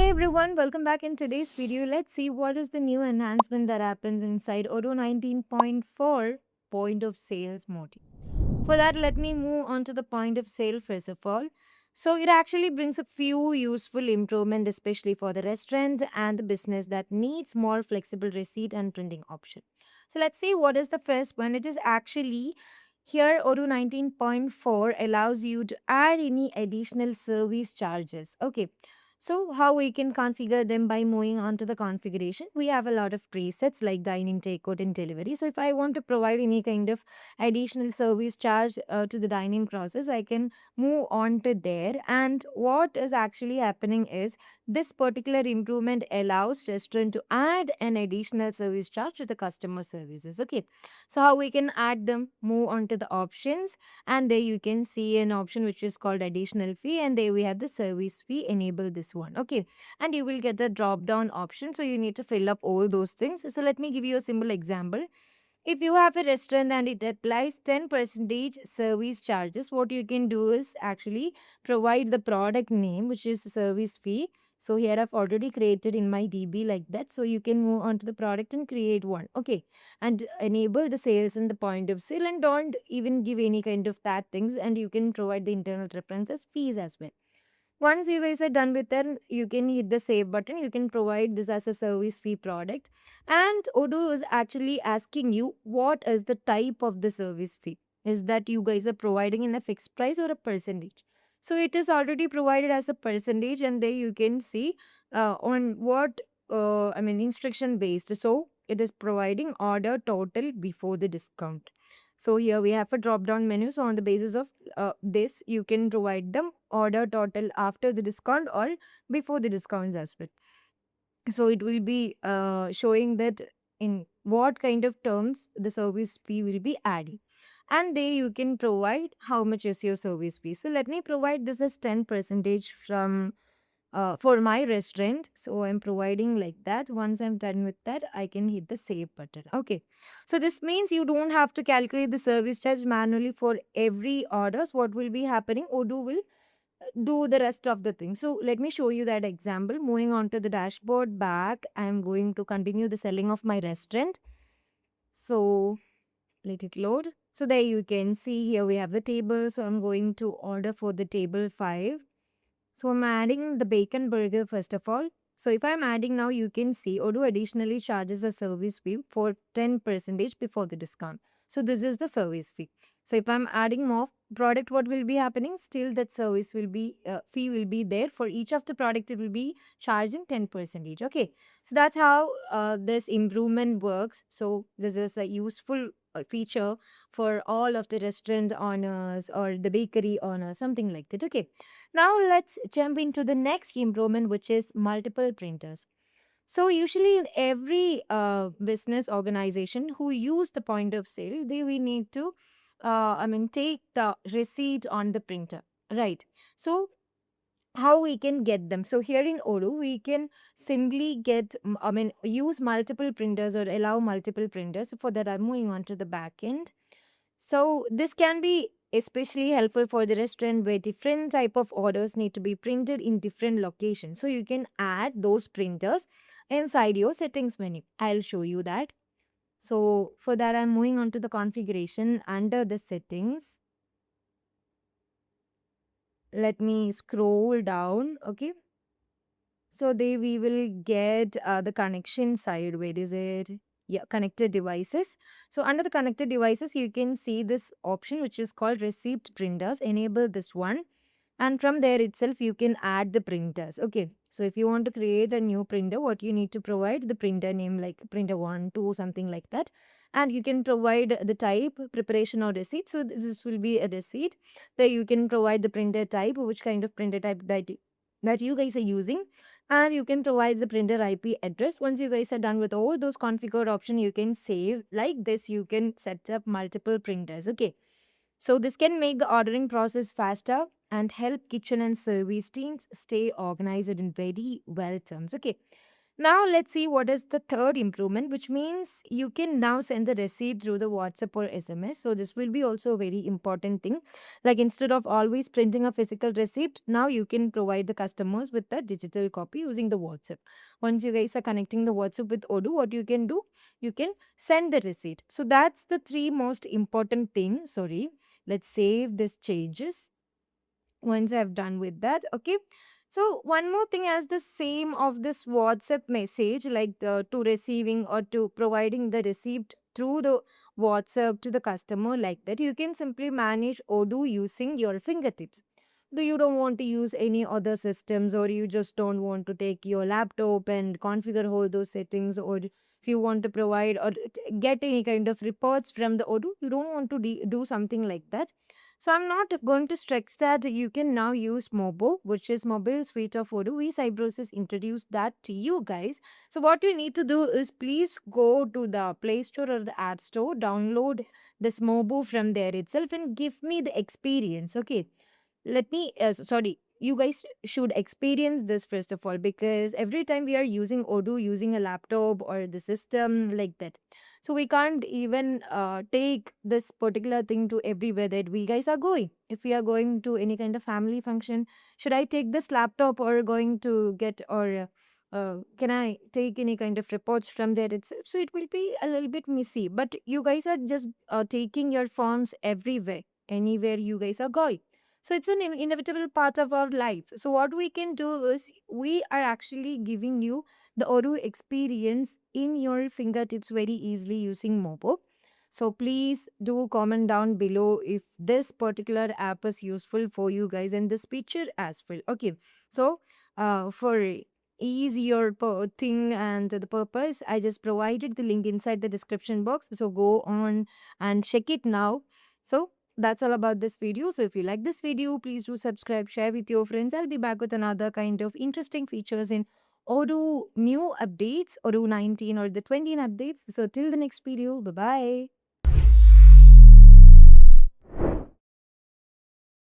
Hey everyone, welcome back in today's video. Let's see what is the new enhancement that happens inside Odoo 19.4 point of sales module. For that, let me move on to the point of sale first of all. So it actually brings a few useful improvement, especially for the restaurant and the business that needs more flexible receipt and printing option. So let's see what is the first one. It is actually here Odoo 19.4 allows you to add any additional service charges. Okay. So how we can configure them by moving on to the configuration. We have a lot of presets like dining, takeout and delivery. So if I want to provide any kind of additional service charge to the dining process, I can move on to there. And what is actually happening is this particular improvement allows restaurant to add an additional service charge to the customer services. Okay. So how we can add them, move on to the options, and there you can see an option which is called additional fee, and there we have the service fee. Enable this one. Okay. And you will get the drop down option. So you need to fill up all those things. So let me give you a simple example. If you have a restaurant and it applies 10% service charges, what you can do is actually provide the product name, which is service fee. So here I've already created in my DB like that. So you can move on to the product and create one. Okay. And enable the sales in the point of sale and don't even give any kind of that things. And you can provide the internal references fees as well. Once you guys are done with that, you can hit the save button. You can provide this as a service fee product. And Odoo is actually asking you what is the type of the service fee. Is that you guys are providing in a fixed price or a percentage? So it is already provided as a percentage, and there you can see on what instruction based. So it is providing order total before the discount. So here we have a drop down menu. So on the basis of this, you can provide them order total after the discount or before the discounts as well. So it will be showing that in what kind of terms the service fee will be adding. And there you can provide how much is your service fee. So let me provide this as 10% from for my restaurant. So I'm providing like that. Once I'm done with that, I can hit the save button. Okay. So this means you don't have to calculate the service charge manually for every orders. What will be happening? Odoo will do the rest of the thing. So let me show you that example. Moving on to the dashboard back, I'm going to continue the selling of my restaurant. So let it load. So there you can see here we have the table. So I'm going to order for the table 5. So I'm adding the bacon burger first of all. So if I'm adding now, you can see Odoo additionally charges a service fee for 10% before the discount. So this is the service fee. So if I'm adding more product, what will be happening? Still that service will be, fee will be there. For each of the product, it will be charging 10%. Okay. So that's how this improvement works. So this is a useful feature for all of the restaurant owners or the bakery owners, something like that. Okay. Now let's jump into the next improvement, which is multiple printers. So usually in every business organization who use the point of sale, they we need to, take the receipt on the printer, right? So how we can get them? So here in Odoo, we can simply get, use multiple printers or allow multiple printers. So for that, I'm moving on to the back end. So this can be especially helpful for the restaurant where different type of orders need to be printed in different locations. So you can add those printers inside your settings menu. I'll show you that. So for that, I'm moving on to the configuration under the settings. Let me scroll down. Okay. So there we will get the connection side. Where is it? Yeah, connected devices. So under the connected devices, you can see this option which is called receipt printers. Enable this one. And from there itself, you can add the printers. Okay. So if you want to create a new printer, what you need to provide the printer name like printer 1, 2, something like that. And you can provide the type, preparation or receipt. So this will be a receipt. There you can provide the printer type, which kind of printer type that you guys are using, and you can provide the printer IP address. Once you guys are done with all those configured options, you can save. Like this, you can set up multiple printers. Okay. So this can make the ordering process faster and help kitchen and service teams stay organized in very well terms. Okay. Now let's see what is the third improvement, which means you can now send the receipt through the WhatsApp or SMS. So this will be also a very important thing. Like instead of always printing a physical receipt, now you can provide the customers with the digital copy using the WhatsApp. Once you guys are connecting the WhatsApp with Odoo, what you can do, you can send the receipt. So that's the three most important thing. Sorry, let's save this changes once I've done with that. Okay. So one more thing as the same of this WhatsApp message, like to receiving or to providing the receipt through the WhatsApp to the customer like that, you can simply manage Odoo using your fingertips. Do you don't want to use any other systems, or you just don't want to take your laptop and configure all those settings, or if you want to provide or get any kind of reports from the Odoo, you don't want to do something like that. So I'm not going to stress that. You can now use Mobo, which is mobile suite of Odoo. We Cybrosys introduced that to you guys. So what you need to do is please go to the Play Store or the App Store, download this Mobo from there itself and give me the experience. Okay, let me sorry, you guys should experience this first of all, because every time we are using Odoo using a laptop or the system like that, so we can't even take this particular thing to everywhere that we guys are going. If we are going to any kind of family function, should I take this laptop or going to get or can I take any kind of reports from there itself? So it will be a little bit messy, but you guys are just taking your forms everywhere, anywhere you guys are going. So it's an inevitable part of our life. So what we can do is we are actually giving you the Odoo experience in your fingertips very easily using Mobo. So please do comment down below if this particular app is useful for you guys and this feature as well. Okay. So for easier thing and the purpose, I just provided the link inside the description box. So go on and check it now. So that's all about this video. So if you like this video, please do subscribe, share with your friends. I'll be back with another kind of interesting features in Odoo new updates, Odoo 19 or the 20 updates. So till the next video, bye bye.